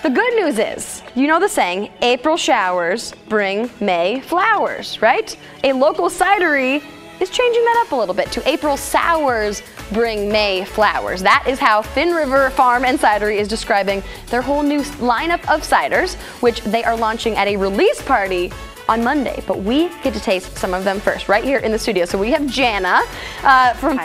The good news is, you know the saying, April showers bring May flowers, right? A local cidery is changing that up a little bit to April sours bring May flowers. That is how Finnriver Farm and Cidery is describing their whole new lineup of ciders, which they are launching at a release party on Monday, but we get to taste some of them first right here in the studio. So we have Jana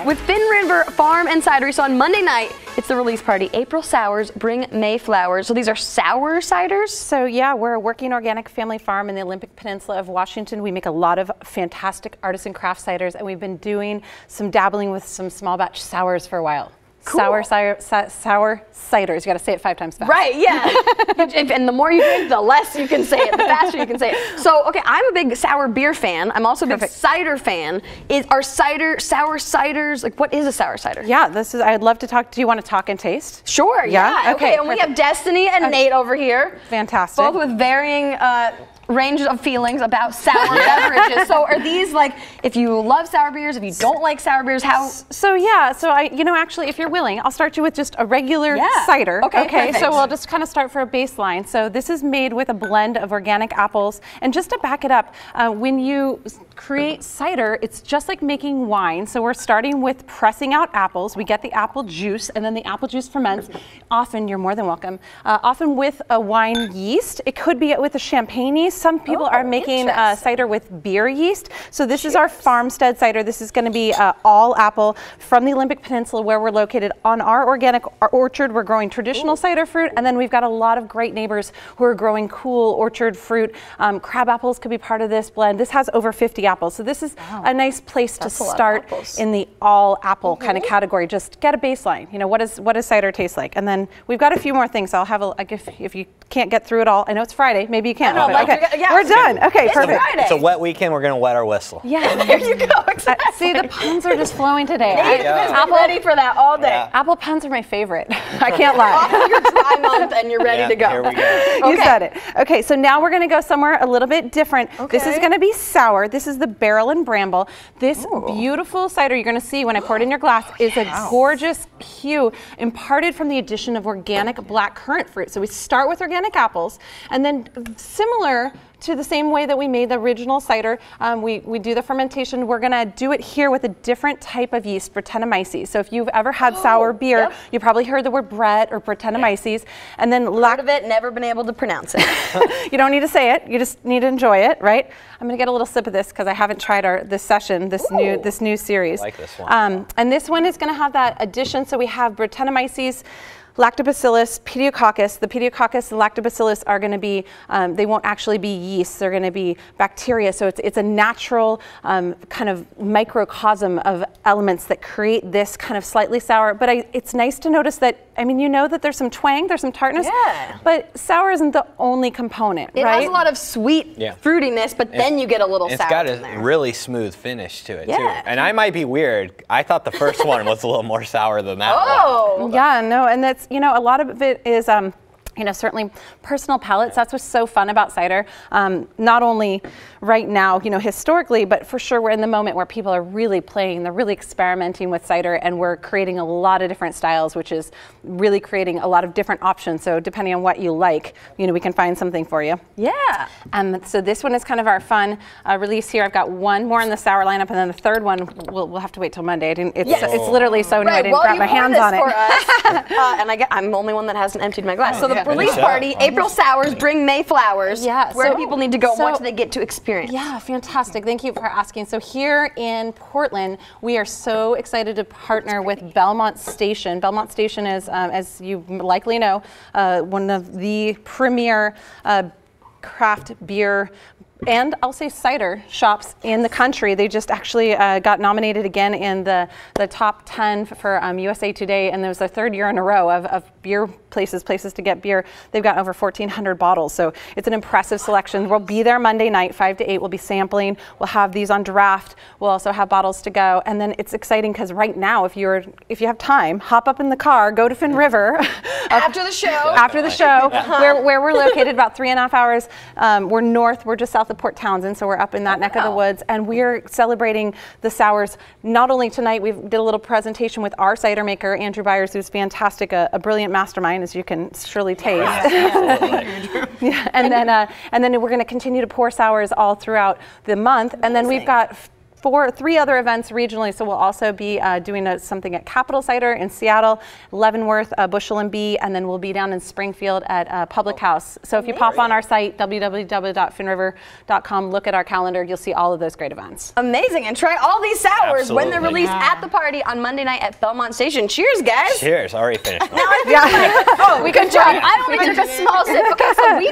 with Finnriver Farm and Cidery. So on Monday night, it's the release party. April sours bring May flowers. So these are sour ciders? So yeah, we're a working organic family farm in the Olympic Peninsula of Washington. We make a lot of fantastic artisan craft ciders, and we've been doing some dabbling with some small batch sours for a while. Cool. Sour ciders. You got to say it 5 times fast. Right, yeah. And the more you drink, the less you can say it, the faster you can say it. So, okay, I'm a big sour beer fan. I'm also a big cider fan. Are sour ciders, like what is a sour cider? Yeah, I'd love to talk. Do you want to talk and taste? Sure, yeah. Okay, and we have Destiny and Nate over here. Fantastic. Both with varying range of feelings about sour beverages. So are these like, if you love sour beers, if you don't like sour beers, how? So yeah, actually, if you're willing, I'll start you with just a regular cider. Okay, so we'll just kind of start for a baseline. So this is made with a blend of organic apples, and just to back it up, when you create cider, it's just like making wine. So we're starting with pressing out apples. We get the apple juice, and then the apple juice ferments. Often, you're more than welcome, often with a wine yeast. It could be with a champagne yeast. Some people are making cider with beer yeast. So this is our farmstead cider. This is going to be all apple from the Olympic Peninsula, where we're located. On our organic orchard, we're growing traditional cider fruit, and then we've got a lot of great neighbors who are growing cool orchard fruit. Crab apples could be part of this blend. This has over 50 apples, so this is a nice place to start in the all apple kind of category. Just get a baseline. You know, what does cider taste like? And then we've got a few more things. I'll have if you can't get through it all. I know it's Friday. Maybe you can't. We're done. Okay, perfect. It's a wet weekend. We're going to wet our whistle. Yeah, there you go. Exactly. See, the puns are just flowing today. I'm ready for that all day. Yeah. Apple puns are my favorite. I can't lie. Off of your dry month and you're ready to go. Here we go. You said it. Okay, so now we're going to go somewhere a little bit different. This is going to be sour. This is the Barrel and Bramble. This beautiful cider you're going to see when I pour it in your glass is a gorgeous hue imparted from the addition of organic black currant fruit. So we start with organic apples, and then similar to the same way that we made the original cider, we do the fermentation. We're gonna do it here with a different type of yeast, Brettanomyces. So if you've ever had sour beer, you probably heard the word Brett or Brettanomyces. And then heard of it, never been able to pronounce it. You don't need to say it, you just need to enjoy it, right? I'm gonna get a little sip of this because I haven't tried this session, this new series. I like this one. And this one is gonna have that addition. So we have Brettanomyces, Lactobacillus, Pediococcus. The Pediococcus and Lactobacillus are going to be, they won't actually be yeast, they're going to be bacteria. So it's a natural kind of microcosm of elements that create this kind of slightly sour. But it's nice to notice that, I mean, you know that there's some twang, there's some tartness, but sour isn't the only component, right? It has a lot of sweet fruitiness, but then you get a little sour. It's got a really smooth finish to it, too. And I might be weird. I thought the first one was a little more sour than that one. Yeah, no, and that's, you know, a lot of it is, you know, certainly personal palates. That's what's so fun about cider. Not only right now, you know, historically, but for sure we're in the moment where people are really playing, they're really experimenting with cider, and we're creating a lot of different styles, which is really creating a lot of different options. So depending on what you like, you know, we can find something for you. Yeah. So this one is kind of our fun release here. I've got one more in the sour lineup, and then the third one, we'll have to wait till Monday. It's literally so new, I didn't grab my hands on it. For us, and I'm the only one that hasn't emptied my glass. So the release party, April sours bring May flowers. Yeah. Where do people need to go? What do they get to experience? Yeah, fantastic. Thank you for asking. So here in Portland, we are so excited to partner with Belmont Station. Belmont Station is, as you likely know, one of the premier craft beer and I'll say cider shops in the country. They just actually got nominated again in the top 10 for USA Today, and it was their 3rd year in a row of beer places to get beer. They've got over 1,400 bottles, so it's an impressive selection. We'll be there Monday night, 5 to 8. We'll be sampling. We'll have these on draft. We'll also have bottles to go, and then it's exciting because right now, if you have time, hop up in the car, go to Finnriver after the show. After the show, where we're located, about 3.5 hours. We're north. We're just south of Port Townsend, so we're up in that neck of the woods, and we're celebrating the sours. Not only tonight, we did a little presentation with our cider maker, Andrew Byers, who's fantastic, a brilliant mastermind, as you can surely taste. Yeah, and then we're going to continue to pour sours all throughout the month, and then we've got 3 other events regionally, so we'll also be doing something at Capital Cider in Seattle, Leavenworth, Bushel and Bee, and then we'll be down in Springfield at Public House. So if you pop on our site, www.finnriver.com, look at our calendar, you'll see all of those great events. Amazing, and try all these sours when they're released at the party on Monday night at Belmont Station. Cheers, guys. Cheers, already finished. We can try. I only took a small sip. Okay, so we